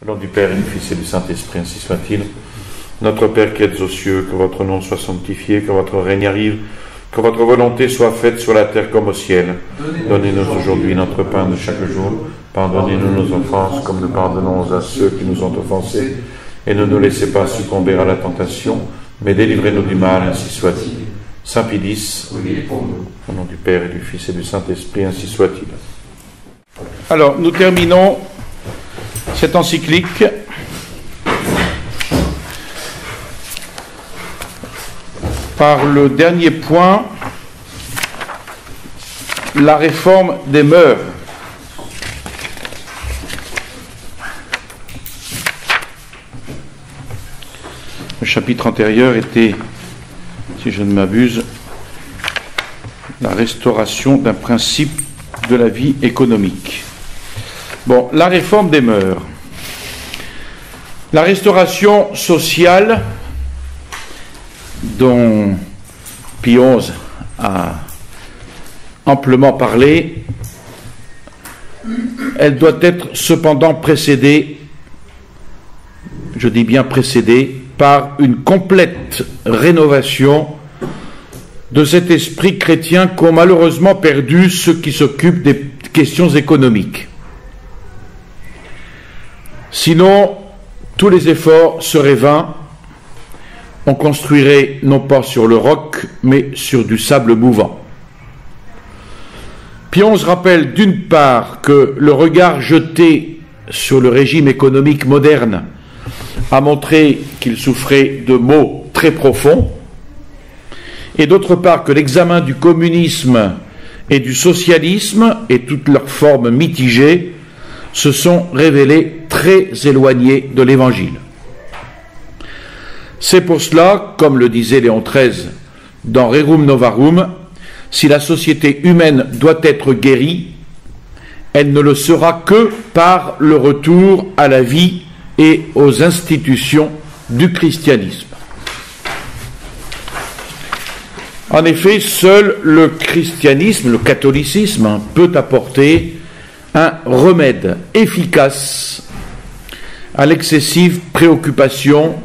Au nom du Père et du Fils et du Saint-Esprit, ainsi soit-il. Notre Père qui êtes aux cieux, que votre nom soit sanctifié, que votre règne arrive, que votre volonté soit faite sur la terre comme au ciel. Donnez-nous aujourd'hui notre pain de chaque jour. Pardonnez-nous nos offenses, comme nous pardonnons à ceux qui nous ont offensés. Et ne nous laissez pas succomber à la tentation, mais délivrez-nous du mal, ainsi soit-il. Saint Pie X, au nom du Père et du Fils et du Saint-Esprit, ainsi soit-il. Alors, nous terminons cette encyclique par le dernier point, la réforme des mœurs. Le chapitre antérieur était, si je ne m'abuse, la restauration d'un principe de la vie économique. Bon, la réforme des mœurs. La restauration sociale dont Pie XI a amplement parlé, elle doit être cependant précédée, je dis bien précédée, par une complète rénovation de cet esprit chrétien qu'ont malheureusement perdu ceux qui s'occupent des questions économiques. Sinon, tous les efforts seraient vains. On construirait non pas sur le roc, mais sur du sable mouvant. Pie XI rappelle d'une part que le regard jeté sur le régime économique moderne a montré qu'il souffrait de maux très profonds, et d'autre part que l'examen du communisme et du socialisme et toutes leurs formes mitigées se sont révélés très éloignés de l'Évangile. C'est pour cela, comme le disait Léon XIII dans Rerum Novarum, si la société humaine doit être guérie, elle ne le sera que par le retour à la vie et aux institutions du christianisme. En effet, seul le christianisme, le catholicisme, peut apporter un remède efficace à l'excessive préoccupation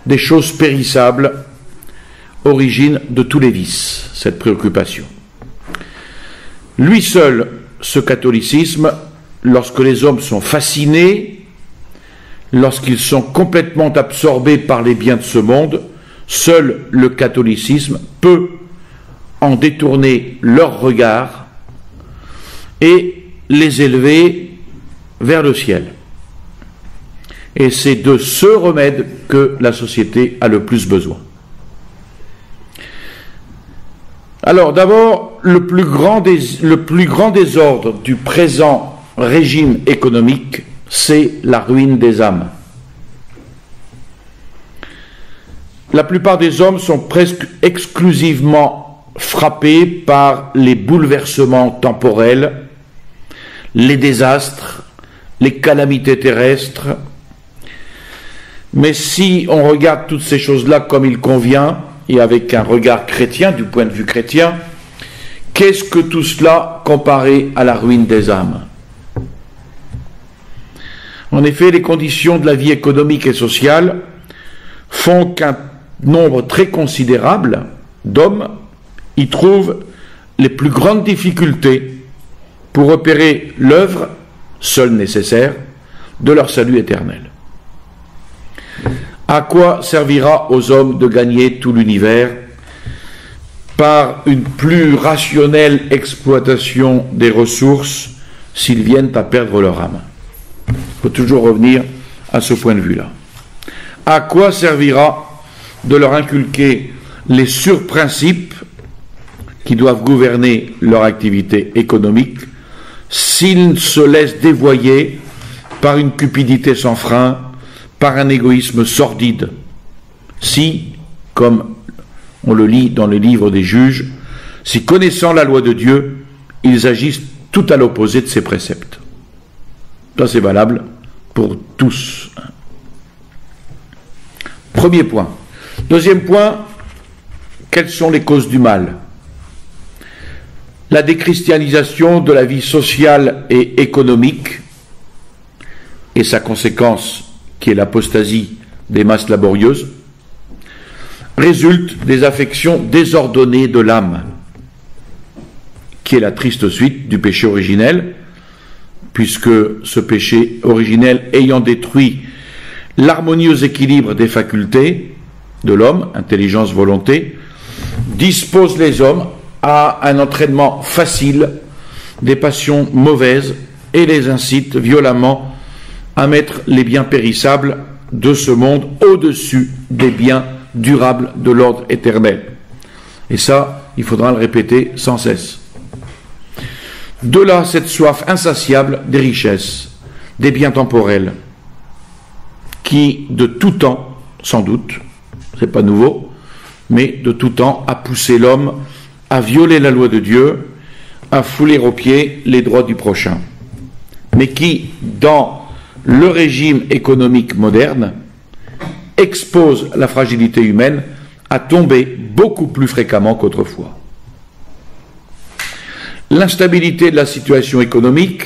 des choses périssables, origine de tous les vices, cette préoccupation. Lui seul, ce catholicisme, lorsque les hommes sont fascinés, lorsqu'ils sont complètement absorbés par les biens de ce monde, seul le catholicisme peut en détourner leur regard et les élever vers le ciel. Et c'est de ce remède que la société a le plus besoin. Alors d'abord, le plus grand désordre du présent régime économique, c'est la ruine des âmes. La plupart des hommes sont presque exclusivement frappés par les bouleversements temporels, les désastres, les calamités terrestres. Mais si on regarde toutes ces choses-là comme il convient, et avec un regard chrétien, du point de vue chrétien, qu'est-ce que tout cela comparé à la ruine des âmes? En effet, les conditions de la vie économique et sociale font qu'un nombre très considérable d'hommes y trouvent les plus grandes difficultés pour opérer l'œuvre, seule nécessaire, de leur salut éternel. À quoi servira aux hommes de gagner tout l'univers par une plus rationnelle exploitation des ressources s'ils viennent à perdre leur âme? Il faut toujours revenir à ce point de vue-là. À quoi servira de leur inculquer les surprincipes qui doivent gouverner leur activité économique s'ils se laissent dévoyer par une cupidité sans frein, par un égoïsme sordide, si, comme on le lit dans les livres des juges, si connaissant la loi de Dieu, ils agissent tout à l'opposé de ses préceptes. Ça c'est valable pour tous. Premier point. Deuxième point, quelles sont les causes du mal? La déchristianisation de la vie sociale et économique et sa conséquence, qui est l'apostasie des masses laborieuses, résulte des affections désordonnées de l'âme, qui est la triste suite du péché originel, puisque ce péché originel ayant détruit l'harmonieux équilibre des facultés de l'homme, intelligence, volonté, dispose les hommes à un entraînement facile des passions mauvaises et les incite violemment à mettre les biens périssables de ce monde au-dessus des biens durables de l'ordre éternel. Et ça, il faudra le répéter sans cesse. De là, cette soif insatiable des richesses, des biens temporels, qui, de tout temps, sans doute, c'est pas nouveau, mais de tout temps, a poussé l'homme à violer la loi de Dieu, à fouler aux pieds les droits du prochain, mais qui, dans le régime économique moderne, expose la fragilité humaine à tomber beaucoup plus fréquemment qu'autrefois. L'instabilité de la situation économique,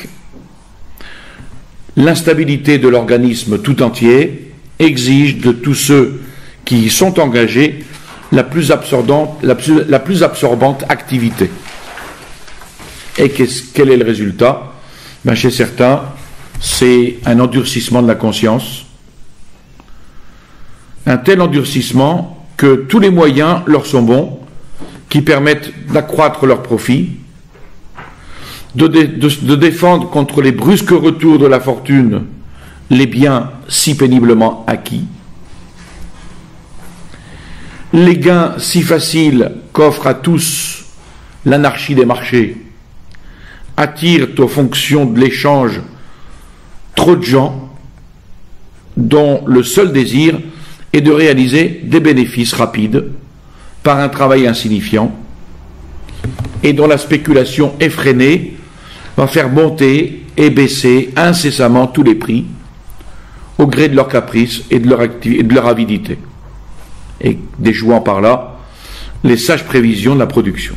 l'instabilité de l'organisme tout entier exige de tous ceux qui y sont engagés la plus absorbante activité. Et quel est le résultat? Chez certains, c'est un endurcissement de la conscience, un tel endurcissement que tous les moyens leur sont bons, qui permettent d'accroître leurs profits, de défendre contre les brusques retours de la fortune les biens si péniblement acquis, les gains si faciles qu'offre à tous l'anarchie des marchés attirent aux fonctions de l'échange trop de gens dont le seul désir est de réaliser des bénéfices rapides par un travail insignifiant et dont la spéculation effrénée va faire monter et baisser incessamment tous les prix au gré de leurs caprices et de leur avidité, et déjouant par là les sages prévisions de la production.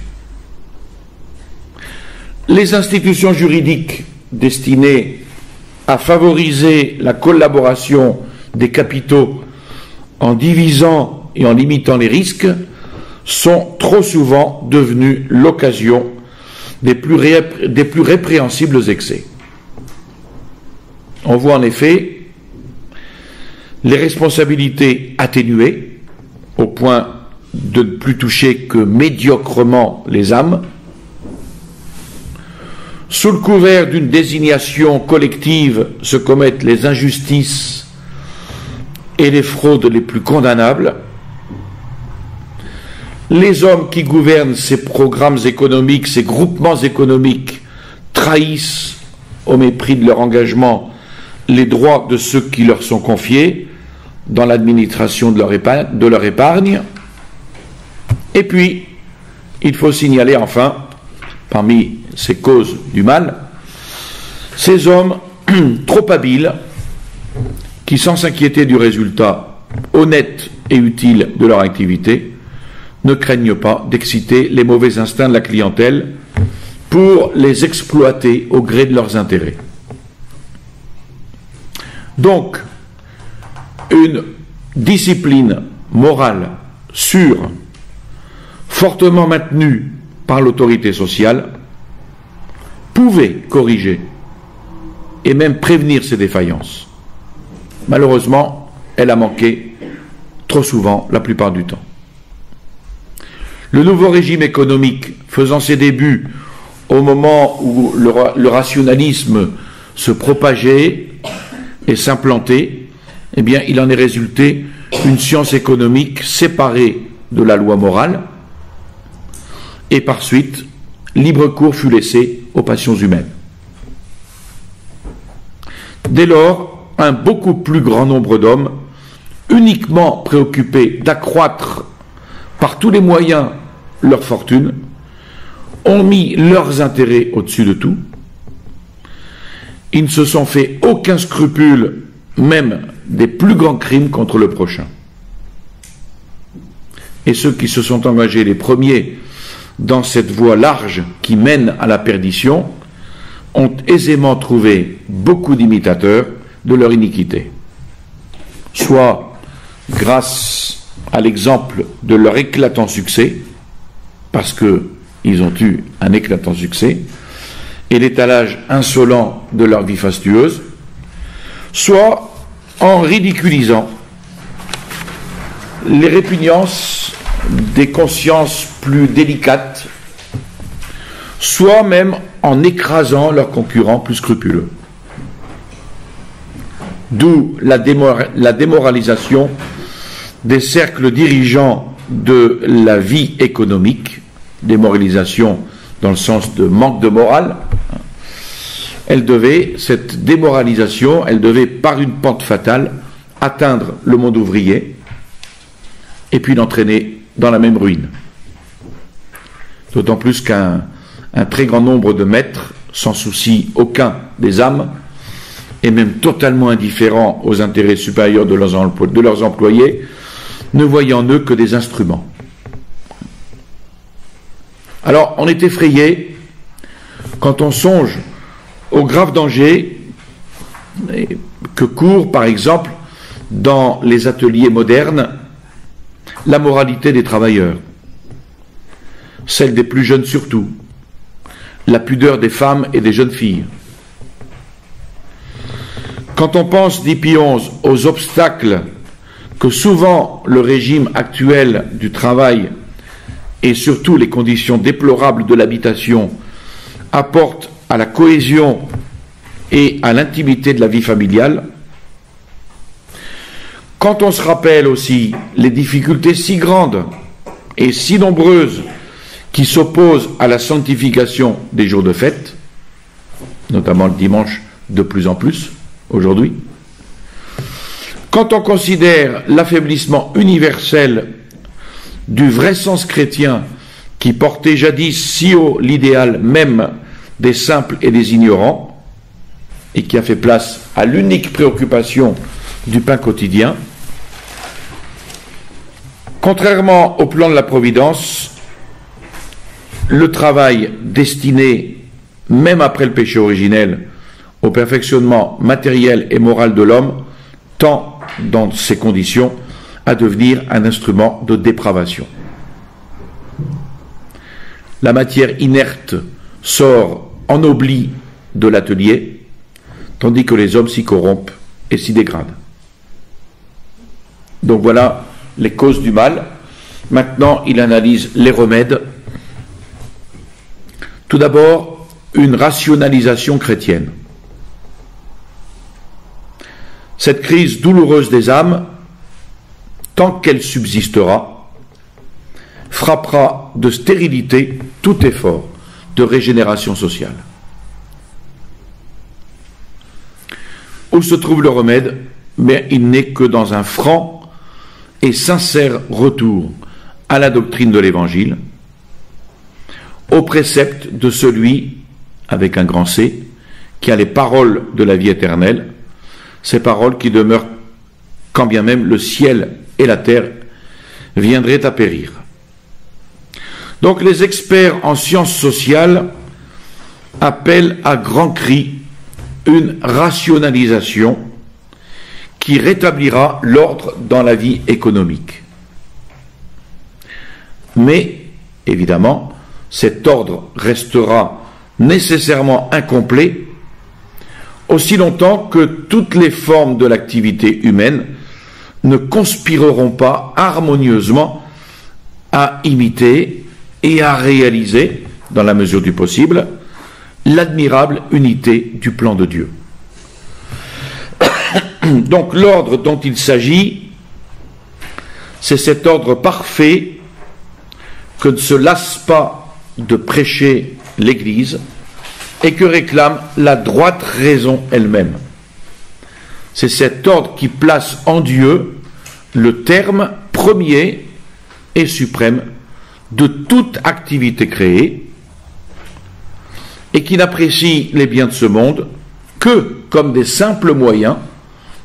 Les institutions juridiques destinées à favoriser la collaboration des capitaux en divisant et en limitant les risques sont trop souvent devenues l'occasion des plus répréhensibles excès. On voit en effet les responsabilités atténuées au point de ne plus toucher que médiocrement les âmes, sous le couvert d'une désignation collective se commettent les injustices et les fraudes les plus condamnables. Les hommes qui gouvernent ces programmes économiques, ces groupements économiques, trahissent, au mépris de leur engagement, les droits de ceux qui leur sont confiés dans l'administration de leur épargne. Et puis, il faut signaler enfin, parmi ces causes du mal, ces hommes trop habiles qui, sans s'inquiéter du résultat honnête et utile de leur activité, ne craignent pas d'exciter les mauvais instincts de la clientèle pour les exploiter au gré de leurs intérêts. Donc, une discipline morale sûre, fortement maintenue par l'autorité sociale, pouvait corriger et même prévenir ces défaillances. Malheureusement, elle a manqué trop souvent la plupart du temps. Le nouveau régime économique faisant ses débuts au moment où le rationalisme se propageait et s'implantait, eh bien, il en est résulté une science économique séparée de la loi morale, et par suite, libre cours fut laissé aux passions humaines. Dès lors, un beaucoup plus grand nombre d'hommes, uniquement préoccupés d'accroître par tous les moyens leur fortune, ont mis leurs intérêts au-dessus de tout. Ils ne se sont fait aucun scrupule, même des plus grands crimes contre le prochain. Et ceux qui se sont engagés les premiers dans cette voie large qui mène à la perdition ont aisément trouvé beaucoup d'imitateurs de leur iniquité, soit grâce à l'exemple de leur éclatant succès, parce qu'ils ont eu un éclatant succès, et l'étalage insolent de leur vie fastueuse, soit en ridiculisant les répugnances des consciences plus délicates, soit même en écrasant leurs concurrents plus scrupuleux. D'où la démoralisation des cercles dirigeants de la vie économique, démoralisation dans le sens de manque de morale. Cette démoralisation, elle devait par une pente fatale atteindre le monde ouvrier et puis l'entraîner dans la même ruine. D'autant plus qu'un très grand nombre de maîtres, sans souci aucun des âmes, et même totalement indifférents aux intérêts supérieurs de leurs employés, ne voyant en eux que des instruments. Alors, on est effrayé quand on songe au grave danger que court, par exemple, dans les ateliers modernes, la moralité des travailleurs, celle des plus jeunes surtout, la pudeur des femmes et des jeunes filles. Quand on pense, dit Pie XI, aux obstacles que souvent le régime actuel du travail et surtout les conditions déplorables de l'habitation apportent à la cohésion et à l'intimité de la vie familiale, quand on se rappelle aussi les difficultés si grandes et si nombreuses qui s'opposent à la sanctification des jours de fête, notamment le dimanche de plus en plus aujourd'hui, quand on considère l'affaiblissement universel du vrai sens chrétien qui portait jadis si haut l'idéal même des simples et des ignorants, et qui a fait place à l'unique préoccupation du pain quotidien, contrairement au plan de la Providence, le travail destiné, même après le péché originel, au perfectionnement matériel et moral de l'homme, tend, dans ces conditions, à devenir un instrument de dépravation. La matière inerte sort en oubli de l'atelier, tandis que les hommes s'y corrompent et s'y dégradent. Donc voilà les causes du mal. Maintenant, il analyse les remèdes. Tout d'abord, une rationalisation chrétienne. Cette crise douloureuse des âmes, tant qu'elle subsistera, frappera de stérilité tout effort de régénération sociale. Où se trouve le remède? Mais il n'est que dans un franc et sincère retour à la doctrine de l'Évangile, au précepte de celui, avec un grand C, qui a les paroles de la vie éternelle, ces paroles qui demeurent quand bien même le ciel et la terre viendraient à périr. Donc les experts en sciences sociales appellent à grands cris une rationalisation qui rétablira l'ordre dans la vie économique. Mais, évidemment, cet ordre restera nécessairement incomplet aussi longtemps que toutes les formes de l'activité humaine ne conspireront pas harmonieusement à imiter et à réaliser, dans la mesure du possible, l'admirable unité du plan de Dieu. Donc l'ordre dont il s'agit, c'est cet ordre parfait que ne se lasse pas de prêcher l'Église et que réclame la droite raison elle-même. C'est cet ordre qui place en Dieu le terme premier et suprême de toute activité créée et qui n'apprécie les biens de ce monde que comme des simples moyens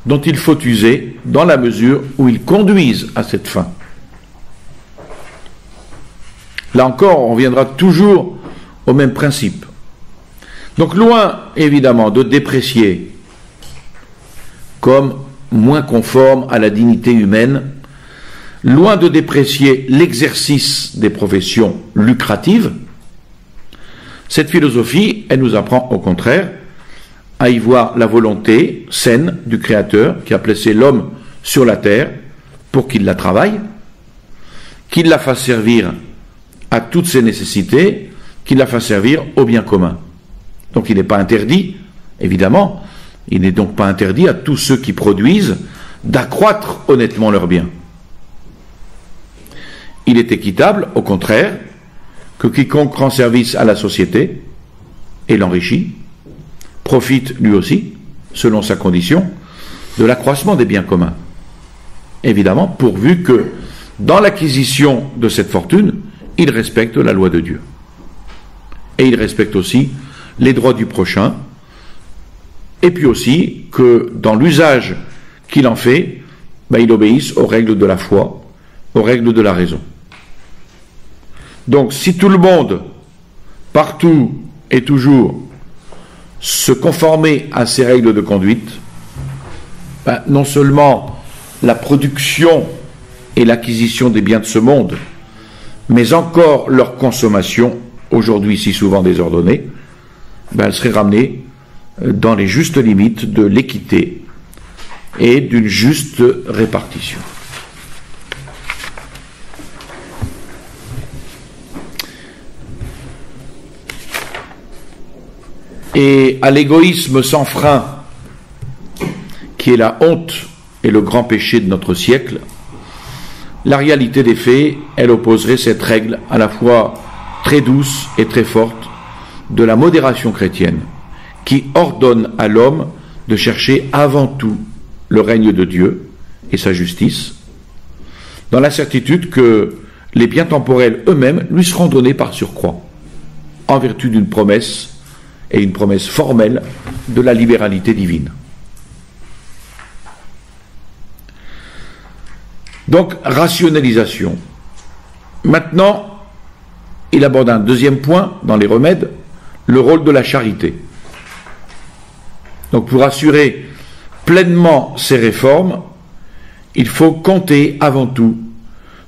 dont il faut user dans la mesure où ils conduisent à cette fin. Là encore, on reviendra toujours au même principe. Donc loin, évidemment, de déprécier comme moins conforme à la dignité humaine, loin de déprécier l'exercice des professions lucratives. Cette philosophie, elle nous apprend au contraire à y voir la volonté saine du Créateur qui a placé l'homme sur la terre pour qu'il la travaille, qu'il la fasse servir à toutes ses nécessités, qu'il la fasse servir au bien commun. Donc il n'est pas interdit, évidemment, il n'est donc pas interdit à tous ceux qui produisent d'accroître honnêtement leurs biens. Il est équitable, au contraire, que quiconque rend service à la société et l'enrichit, profite lui aussi, selon sa condition, de l'accroissement des biens communs. Évidemment, pourvu que, dans l'acquisition de cette fortune, il respecte la loi de Dieu. Et il respecte aussi les droits du prochain, et puis aussi que, dans l'usage qu'il en fait, il obéisse aux règles de la foi, aux règles de la raison. Donc, si tout le monde, partout et toujours, se conformait à ces règles de conduite, non seulement la production et l'acquisition des biens de ce monde, mais encore leur consommation, aujourd'hui si souvent désordonnée, elle serait ramenée dans les justes limites de l'équité et d'une juste répartition. Et à l'égoïsme sans frein, qui est la honte et le grand péché de notre siècle, la réalité des faits, elle opposerait cette règle à la fois très douce et très forte de la modération chrétienne, qui ordonne à l'homme de chercher avant tout le règne de Dieu et sa justice, dans la certitude que les biens temporels eux-mêmes lui seront donnés par surcroît, en vertu d'une promesse, et une promesse formelle de la libéralité divine. Donc, rationalisation. Maintenant, il aborde un deuxième point dans les remèdes, le rôle de la charité. Donc, pour assurer pleinement ces réformes, il faut compter avant tout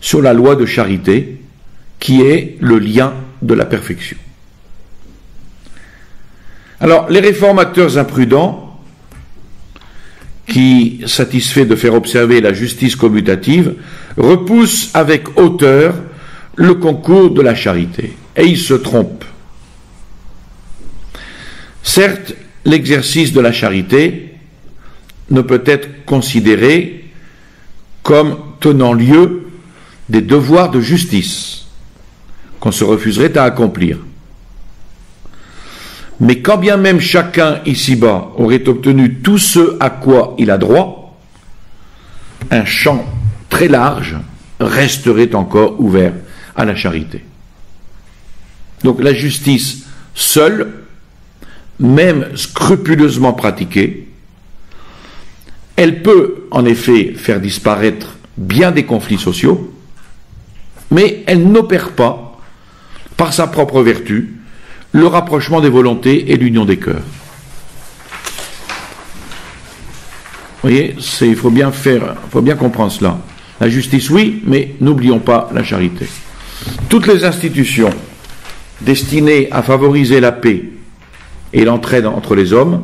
sur la loi de charité, qui est le lien de la perfection. Alors, les réformateurs imprudents, qui, satisfaits de faire observer la justice commutative, repoussent avec hauteur le concours de la charité. Et ils se trompent. Certes, l'exercice de la charité ne peut être considéré comme tenant lieu des devoirs de justice qu'on se refuserait à accomplir. Mais quand bien même chacun ici-bas aurait obtenu tout ce à quoi il a droit, un champ très large resterait encore ouvert à la charité. Donc la justice seule, même scrupuleusement pratiquée, elle peut en effet faire disparaître bien des conflits sociaux, mais elle n'opère pas, par sa propre vertu, le rapprochement des volontés et l'union des cœurs. Vous voyez, il faut bien comprendre cela. La justice, oui, mais n'oublions pas la charité. Toutes les institutions destinées à favoriser la paix et l'entraide entre les hommes,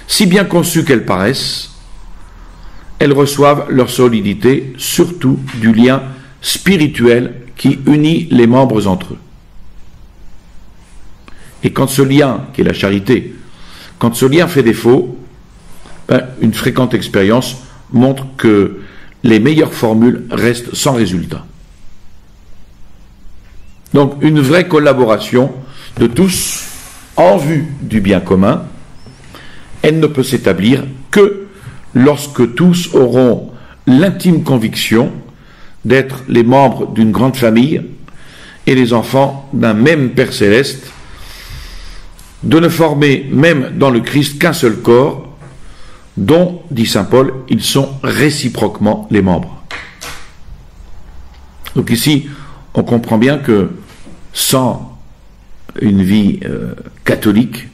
si bien conçues qu'elles paraissent, elles reçoivent leur solidité surtout du lien spirituel qui unit les membres entre eux. Et quand ce lien, qui est la charité, quand ce lien fait défaut, une fréquente expérience montre que les meilleures formules restent sans résultat. Donc une vraie collaboration de tous en vue du bien commun, elle ne peut s'établir que lorsque tous auront l'intime conviction d'être les membres d'une grande famille et les enfants d'un même Père céleste, de ne former même dans le Christ qu'un seul corps, dont, dit saint Paul, ils sont réciproquement les membres. Donc ici, on comprend bien que sans une vie catholique,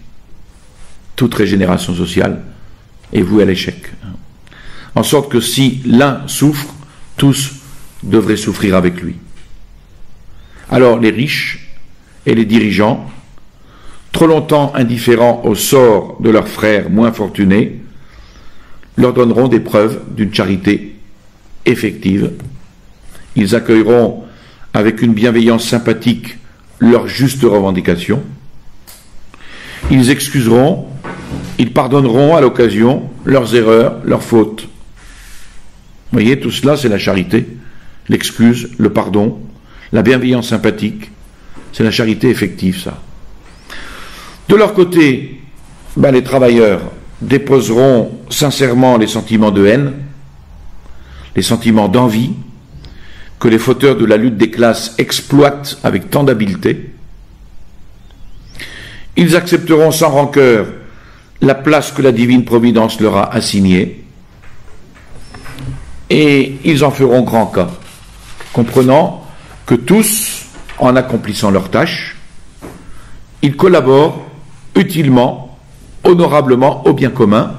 toute régénération sociale est voué à l'échec. En sorte que si l'un souffre, tous devraient souffrir avec lui. Alors les riches et les dirigeants, trop longtemps indifférents au sort de leurs frères moins fortunés, leur donneront des preuves d'une charité effective. Ils accueilleront avec une bienveillance sympathique leurs justes revendications. Ils excuseront, ils pardonneront à l'occasion leurs erreurs, leurs fautes. Vous voyez, tout cela, c'est la charité, l'excuse, le pardon, la bienveillance sympathique, c'est la charité effective, ça. De leur côté, les travailleurs déposeront sincèrement les sentiments de haine, les sentiments d'envie, que les fauteurs de la lutte des classes exploitent avec tant d'habileté. Ils accepteront sans rancœur la place que la divine providence leur a assignée, et ils en feront grand cas, comprenant que tous, en accomplissant leur tâche, ils collaborent utilement, honorablement au bien commun,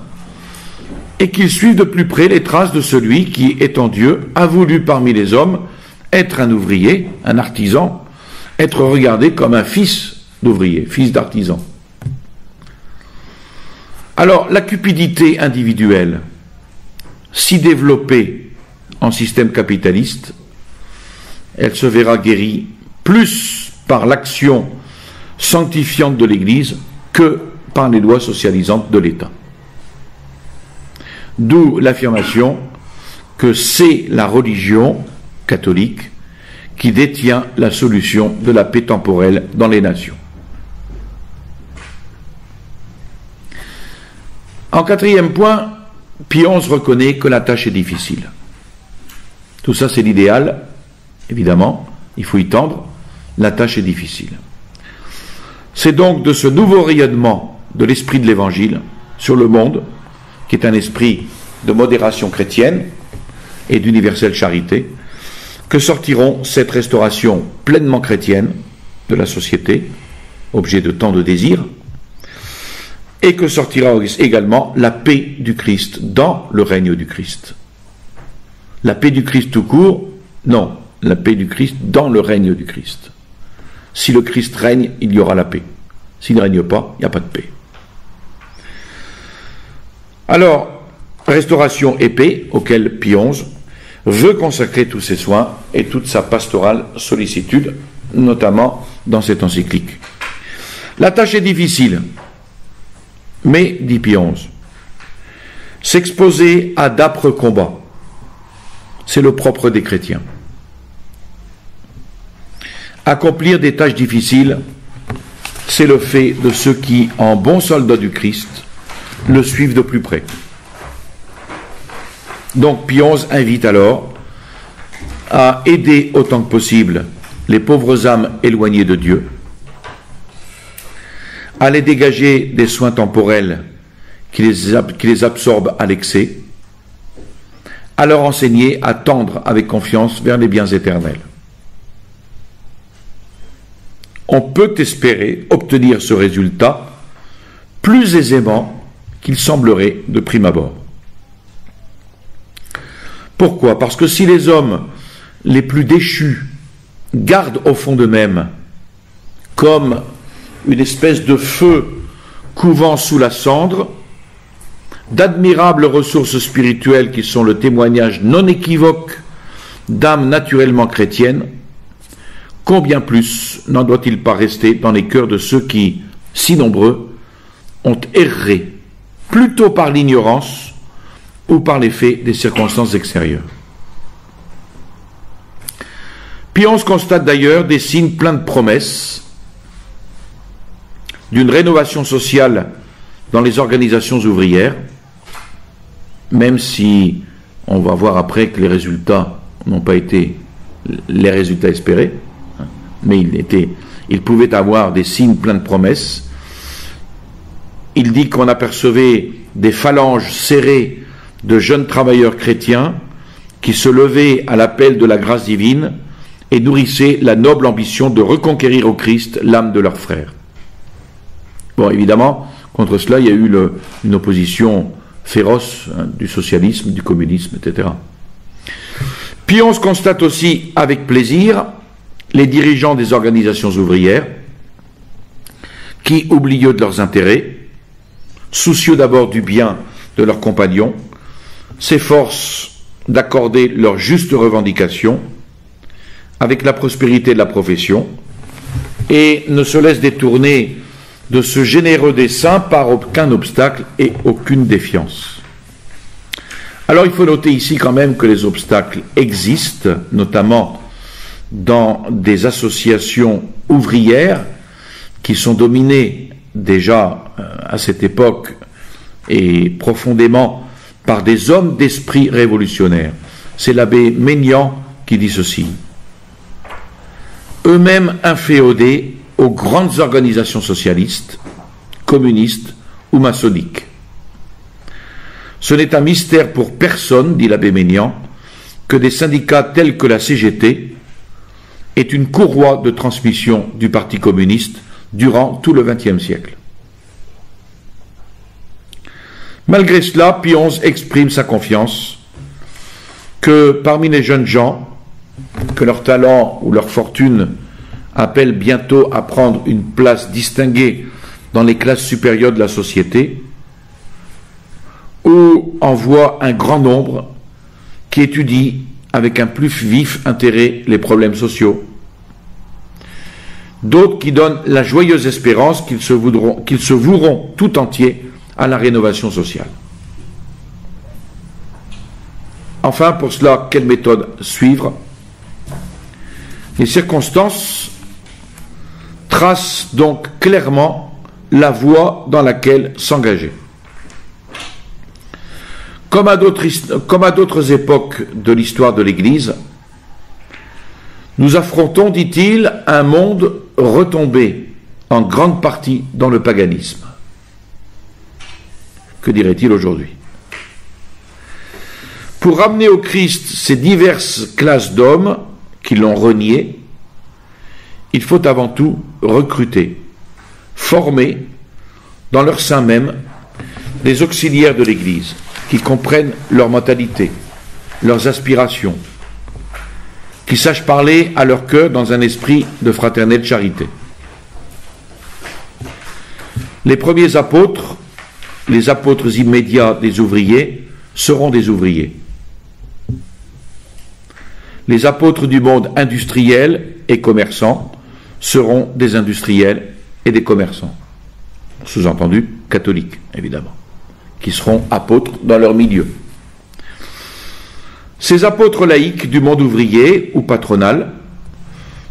et qu'ils suivent de plus près les traces de celui qui, étant Dieu, a voulu parmi les hommes être un ouvrier, un artisan, être regardé comme un fils d'ouvrier, fils d'artisan. Alors, la cupidité individuelle, si développée en système capitaliste, elle se verra guérie plus par l'action sanctifiante de l'Église que par les lois socialisantes de l'État. D'où l'affirmation que c'est la religion catholique qui détient la solution de la paix temporelle dans les nations. En quatrième point, Pie XI reconnaît que la tâche est difficile. Tout ça, c'est l'idéal, évidemment, il faut y tendre, la tâche est difficile. C'est donc de ce nouveau rayonnement de l'esprit de l'Évangile sur le monde, qui est un esprit de modération chrétienne et d'universelle charité, que sortiront cette restauration pleinement chrétienne de la société, objet de tant de désirs, et que sortira également la paix du Christ dans le règne du Christ. La paix du Christ tout court, non, la paix du Christ dans le règne du Christ. Si le Christ règne, il y aura la paix. S'il ne règne pas, il n'y a pas de paix. Alors, restauration et paix, auquel Pie XI veut consacrer tous ses soins et toute sa pastorale sollicitude, notamment dans cette encyclique. La tâche est difficile, mais, dit Pie XI, s'exposer à d'âpres combats, c'est le propre des chrétiens. Accomplir des tâches difficiles, c'est le fait de ceux qui, en bons soldats du Christ, le suivent de plus près. Donc Pie XI invite alors à aider autant que possible les pauvres âmes éloignées de Dieu, à les dégager des soins temporels qui les absorbent à l'excès, à leur enseigner à tendre avec confiance vers les biens éternels. On peut espérer obtenir ce résultat plus aisément qu'il semblerait de prime abord. Pourquoi ? Parce que si les hommes les plus déchus gardent au fond d'eux-mêmes, comme une espèce de feu couvant sous la cendre, d'admirables ressources spirituelles qui sont le témoignage non équivoque d'âmes naturellement chrétiennes, combien plus n'en doit-il pas rester dans les cœurs de ceux qui, si nombreux, ont erré, plutôt par l'ignorance ou par l'effet des circonstances extérieures. Pie XI constate d'ailleurs des signes pleins de promesses d'une rénovation sociale dans les organisations ouvrières, même si on va voir après que les résultats n'ont pas été les résultats espérés, mais il pouvait avoir des signes pleins de promesses. Il dit qu'on apercevait des phalanges serrées de jeunes travailleurs chrétiens qui se levaient à l'appel de la grâce divine et nourrissaient la noble ambition de reconquérir au Christ l'âme de leurs frères. Bon, évidemment, contre cela, il y a eu une opposition féroce du socialisme, du communisme, etc. Pie XI constate aussi avec plaisir les dirigeants des organisations ouvrières qui, oublieux de leurs intérêts, soucieux d'abord du bien de leurs compagnons, s'efforcent d'accorder leurs justes revendications avec la prospérité de la profession et ne se laissent détourner de ce généreux dessein par aucun obstacle et aucune défiance. Alors il faut noter ici quand même que les obstacles existent, notamment dans des associations ouvrières qui sont dominées déjà à cette époque et profondément par des hommes d'esprit révolutionnaire. C'est l'abbé Maignan qui dit ceci. Eux-mêmes inféodés aux grandes organisations socialistes, communistes ou maçonniques. Ce n'est un mystère pour personne, dit l'abbé Maignan, que des syndicats tels que la CGT est une courroie de transmission du Parti communiste durant tout le XXe siècle. Malgré cela, Pie XI exprime sa confiance que parmi les jeunes gens, que leur talent ou leur fortune appellent bientôt à prendre une place distinguée dans les classes supérieures de la société, ou en voit un grand nombre qui étudient avec un plus vif intérêt les problèmes sociaux, d'autres qui donnent la joyeuse espérance qu'ils se voueront tout entiers à la rénovation sociale. Enfin, pour cela, quelle méthode suivre? Les circonstances tracent donc clairement la voie dans laquelle s'engager. Comme à d'autres époques de l'histoire de l'Église, nous affrontons, dit-il, un monde retombé en grande partie dans le paganisme. Que dirait-il aujourd'hui? Pour ramener au Christ ces diverses classes d'hommes qui l'ont renié, il faut avant tout recruter, former dans leur sein même des auxiliaires de l'Église qui comprennent leur mentalité, leurs aspirations, qui sachent parler à leur cœur dans un esprit de fraternelle charité. Les premiers apôtres, les apôtres immédiats des ouvriers, seront des ouvriers. Les apôtres du monde industriel et commerçant seront des industriels et des commerçants. Sous-entendu, catholiques, évidemment, qui seront apôtres dans leur milieu. Ces apôtres laïcs du monde ouvrier ou patronal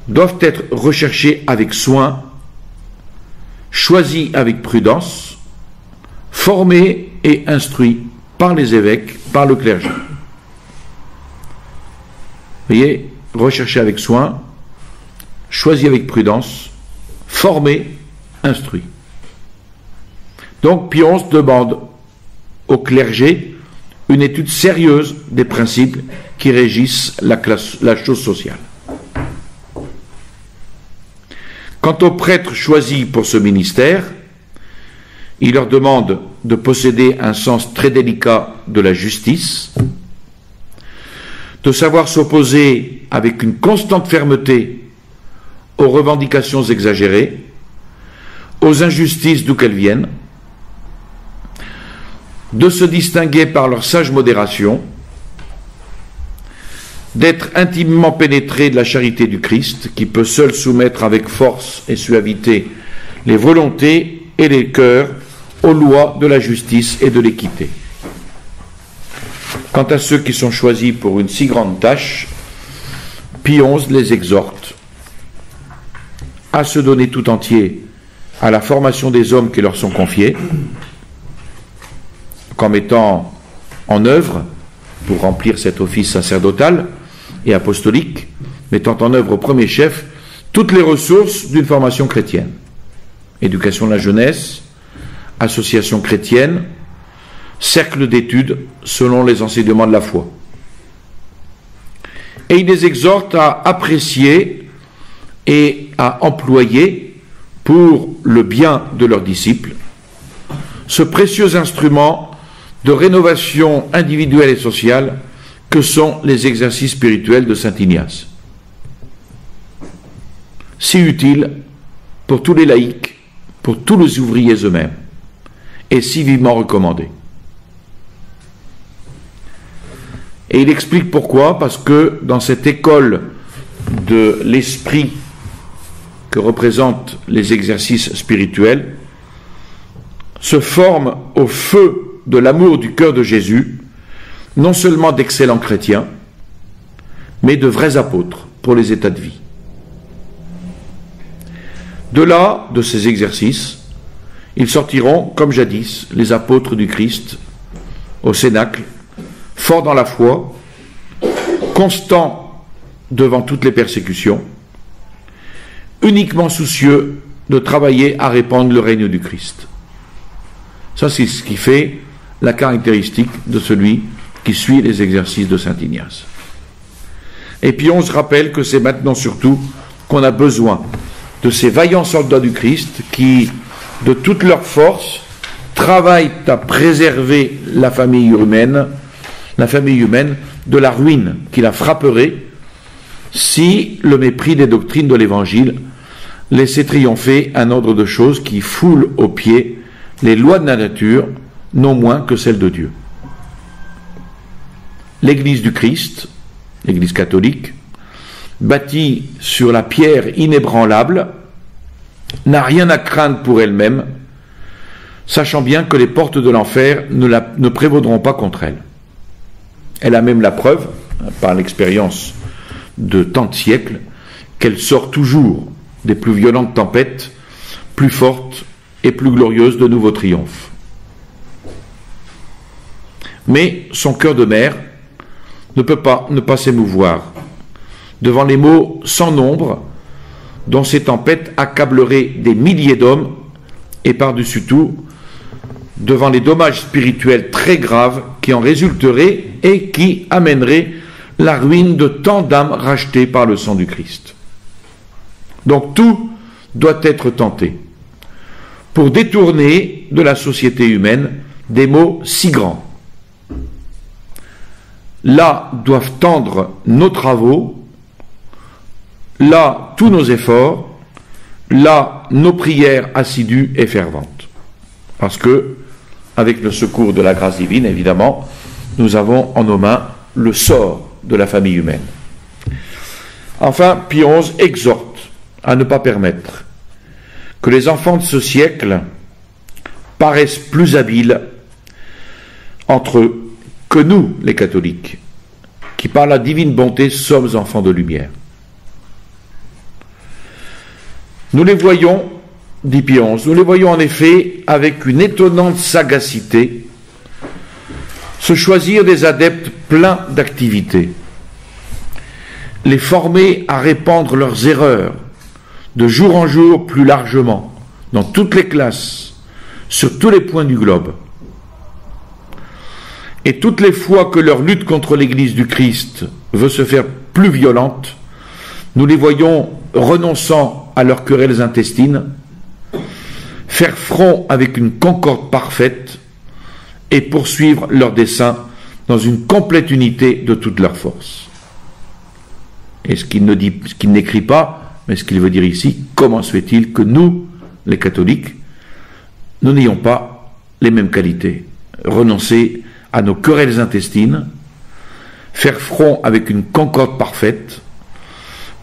doivent être recherchés avec soin, choisis avec prudence, formés et instruits par les évêques, par le clergé. Vous voyez, recherchés avec soin, choisis avec prudence, formés, instruits. Donc Pie XI demande au clergé une étude sérieuse des principes qui régissent la chose sociale. Quant aux prêtres choisis pour ce ministère, il leur demande de posséder un sens très délicat de la justice, de savoir s'opposer avec une constante fermeté aux revendications exagérées, aux injustices d'où qu'elles viennent, de se distinguer par leur sage modération, d'être intimement pénétré de la charité du Christ, qui peut seul soumettre avec force et suavité les volontés et les cœurs aux lois de la justice et de l'équité. Quant à ceux qui sont choisis pour une si grande tâche, Pie XI les exhorte à se donner tout entier à la formation des hommes qui leur sont confiés, qu'en mettant en œuvre, pour remplir cet office sacerdotal et apostolique, mettant en œuvre au premier chef toutes les ressources d'une formation chrétienne. Éducation de la jeunesse, association chrétienne, cercle d'études selon les enseignements de la foi. Et il les exhorte à apprécier et à employer pour le bien de leurs disciples ce précieux instrument de rénovation individuelle et sociale que sont les exercices spirituels de saint Ignace. Si utile pour tous les laïcs, pour tous les ouvriers eux-mêmes, et si vivement recommandé. Et il explique pourquoi, parce que dans cette école de l'esprit que représentent les exercices spirituels, se forment au feu de l'amour du cœur de Jésus, non seulement d'excellents chrétiens, mais de vrais apôtres pour les états de vie. De là, de ces exercices, ils sortiront, comme jadis, les apôtres du Christ, au Cénacle, forts dans la foi, constants devant toutes les persécutions, uniquement soucieux de travailler à répandre le règne du Christ. Ça, c'est ce qui fait la caractéristique de celui qui suit les exercices de saint Ignace. Et puis on se rappelle que c'est maintenant surtout qu'on a besoin de ces vaillants soldats du Christ qui, de toute leur force, travaillent à préserver la famille humaine de la ruine qui la frapperait si le mépris des doctrines de l'Évangile laissait triompher un ordre de choses qui foule aux pieds les lois de la nature, non moins que celles de Dieu. L'Église du Christ, l'Église catholique, bâtie sur la pierre inébranlable, n'a rien à craindre pour elle-même, sachant bien que les portes de l'enfer ne prévaudront pas contre elle. Elle a même la preuve, par l'expérience de tant de siècles, qu'elle sort toujours des plus violentes tempêtes, plus fortes et plus glorieuses de nouveaux triomphes. Mais son cœur de mère ne peut pas ne pas s'émouvoir devant les maux sans nombre dont ces tempêtes accableraient des milliers d'hommes et par-dessus tout devant les dommages spirituels très graves qui en résulteraient et qui amèneraient la ruine de tant d'âmes rachetées par le sang du Christ. Donc tout doit être tenté pour détourner de la société humaine des maux si grands. Là doivent tendre nos travaux, là tous nos efforts, là nos prières assidues et ferventes. Parce que, avec le secours de la grâce divine, évidemment, nous avons en nos mains le sort de la famille humaine. Enfin, Pie XI exhorte à ne pas permettre que les enfants de ce siècle paraissent plus habiles entre eux que nous, les catholiques, qui par la divine bonté sommes enfants de lumière. Nous les voyons, dit Pie XI, nous les voyons en effet avec une étonnante sagacité se choisir des adeptes pleins d'activité, les former à répandre leurs erreurs de jour en jour plus largement, dans toutes les classes, sur tous les points du globe. Et toutes les fois que leur lutte contre l'Église du Christ veut se faire plus violente, nous les voyons renonçant à leurs querelles intestines, faire front avec une concorde parfaite et poursuivre leurs desseins dans une complète unité de toute leur force. Et ce qu'il n'écrit pas, mais ce qu'il veut dire ici, comment se fait-il que nous, les catholiques, nous n'ayons pas les mêmes qualités, renoncer à nos querelles intestines, faire front avec une concorde parfaite,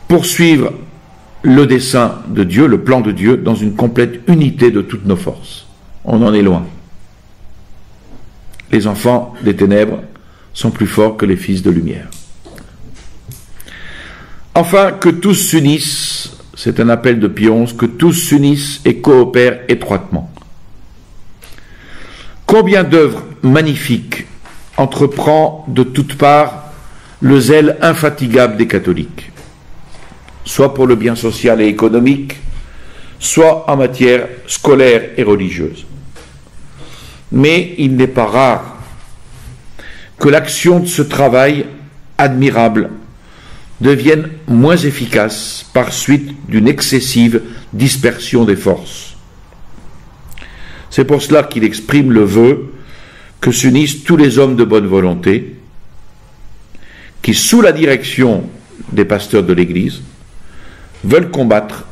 poursuivre le dessein de Dieu, le plan de Dieu, dans une complète unité de toutes nos forces. On en est loin. Les enfants des ténèbres sont plus forts que les fils de lumière. Enfin, que tous s'unissent, c'est un appel de Pie XI, que tous s'unissent et coopèrent étroitement. Combien d'œuvres magnifiques entreprend de toutes parts le zèle infatigable des catholiques, soit pour le bien social et économique, soit en matière scolaire et religieuse. Mais il n'est pas rare que l'action de ce travail admirable devienne moins efficace par suite d'une excessive dispersion des forces. C'est pour cela qu'il exprime le vœu que s'unissent tous les hommes de bonne volonté qui, sous la direction des pasteurs de l'Église, veulent combattre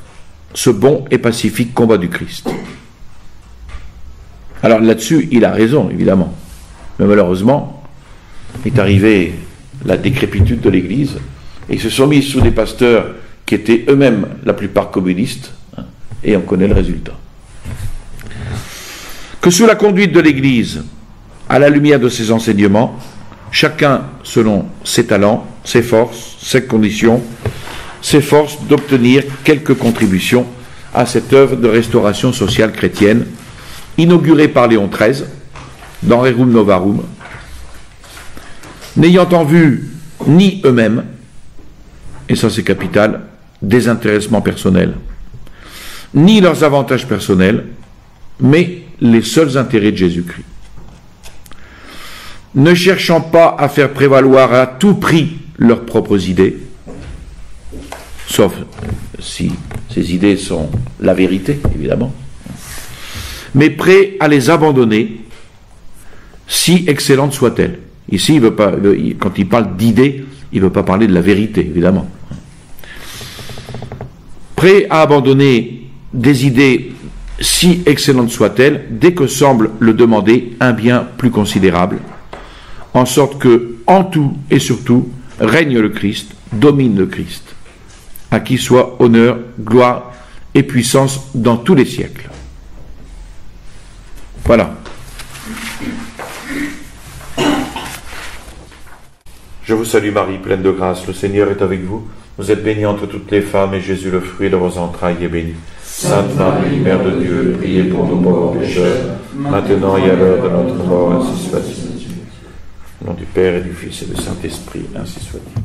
ce bon et pacifique combat du Christ. Alors là-dessus, il a raison, évidemment. Mais malheureusement, est arrivée la décrépitude de l'Église, et ils se sont mis sous des pasteurs qui étaient eux-mêmes la plupart communistes, et on connaît le résultat. Que sous la conduite de l'Église, à la lumière de ses enseignements, chacun, selon ses talents, ses forces, ses conditions, s'efforce d'obtenir quelque contribution à cette œuvre de restauration sociale chrétienne, inaugurée par Léon XIII, dans Rerum Novarum, n'ayant en vue ni eux-mêmes, et ça c'est capital, désintéressement personnel, ni leurs avantages personnels, mais les seuls intérêts de Jésus-Christ. Ne cherchant pas à faire prévaloir à tout prix leurs propres idées, sauf si ces idées sont la vérité, évidemment, mais prêts à les abandonner, si excellentes soient-elles. Ici, quand il parle d'idées, il ne veut pas parler de la vérité, évidemment. Prêts à abandonner des idées, si excellentes soient-elles, dès que semble le demander un bien plus considérable, en sorte que, en tout et surtout, règne le Christ, domine le Christ, à qui soit honneur, gloire et puissance dans tous les siècles. Voilà. Je vous salue Marie, pleine de grâce, le Seigneur est avec vous. Vous êtes bénie entre toutes les femmes, et Jésus, le fruit de vos entrailles, est béni. Sainte Marie, Mère de Dieu, priez pour nous pauvres pécheurs, maintenant et à l'heure de notre mort, ainsi soit-il. Au nom du Père et du Fils et du Saint-Esprit, ainsi soit-il.